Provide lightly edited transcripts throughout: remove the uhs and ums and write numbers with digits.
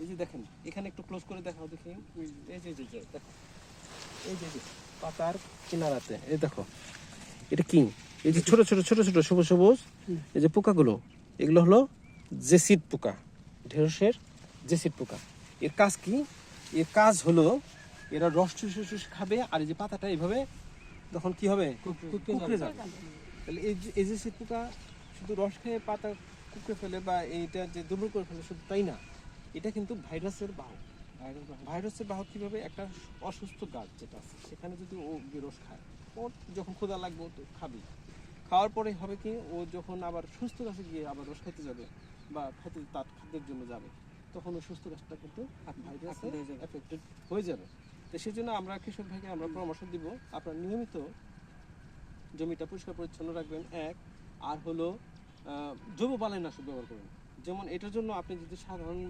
এই যে দেখেন এখানে একটু ক্লোজ করে দেখাও দেখি, এই যে দেখো এই যে পাতার কিনারাতে এই দেখো এটা কি, এই যে ছোট ছোট ছোট ছোট সবুজ সবুজ এই যে পোকাগুলো, এগুলো হলো জেসিড পোকা, ঢেঁড়সের জেসিড পোকা। এর কাজ কি? এর কাজ হলো এরা রস চুষে খাবে, আর এই যে পাতাটা এইভাবে তখন কি হবে, কুকড়ে যাবে। তাহলে এই যে শীত পোকা শুধু রস খেয়ে পাতা কুকড়ে ফেলে বা এইটা যে দুর্বল করে ফেলে শুধু তাই না, এটা কিন্তু ভাইরাসের বাহক। ভাইরাসের বাহক কিভাবে, একটা অসুস্থ গাছ যেটা আছে সেখানে যদি ও রস খায়, ওর যখন ক্ষুধা লাগবে তো খাবে, খাওয়ার পরে হবে কি, ও যখন আবার সুস্থ গাছে গিয়ে আবার রস খাইতে যাবে বা খাইতে তার খাদ্যের জন্য যাবে, তখন ওই সুস্থ গাছটা কিন্তু ভাইরাসে এফেক্টেড হয়ে যাবে। তো সেই জন্য আমরা কৃষক ভাইকে আমরা পরামর্শ দিব, আপনার নিয়মিত জমিটা পরিষ্কার পরিচ্ছন্ন রাখবেন এক, আর হলো জৈব বালাইনাশক ব্যবহার করবেন। যেমন এটার জন্য আপনি যদি সাধারণ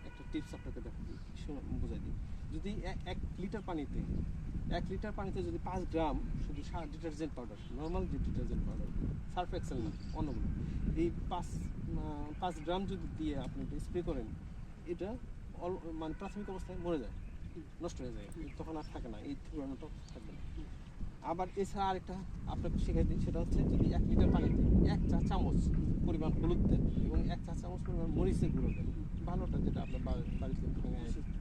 একটা টিপস আপনাকে বোঝাই দিই, যদি 1 লিটার পানিতে যদি 5 গ্রাম শুধু ডিটারজেন্ট পাউডার, নর্মাল যে ডিটারজেন্ট পাউডার, সার্ফ এক্সেল না অন্যগুলো, এই 5 গ্রাম যদি দিয়ে আপনি স্প্রে করেন, এটা মানে প্রাথমিক অবস্থায় মরে যায়, নষ্ট হয়ে যায়, তখন আর থাকে না, এই পুরানোটা থাকবে না। আবার এছাড়া আরেকটা আপনাকে শেখাই দিই, সেটা হচ্ছে যদি 1 লিটার পানিতে 1 চা চামচ পরিমাণ হলুদ দেন এবং 1 চা চামচ পরিমাণ মরিচের গুঁড়ো দেন, ভালোটা যেটা আপনার বাড়িতে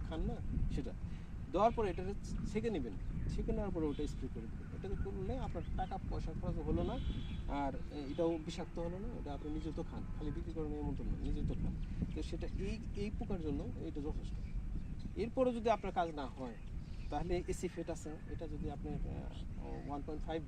খান না সেটা দেওয়ার পরে এটা ছেঁকে নেবেন, ছেঁকে নেওয়ার পরে ওটা স্প্রে করে দেবেন। এটা করলে আপনার টাকা পয়সা খরচ হলো না, আর এটাও বিষাক্ত হলো না, এটা আপনি নিজে তো খান, খালি বিক্রি করেন এমন তো না, নিজে তো খান। তো সেটা এই পোকার জন্য এটা যথেষ্ট। এরপরে যদি আপনার কাজ না হয়, তাহলে এসি ফেট আছে, এটা যদি আপনার 1.5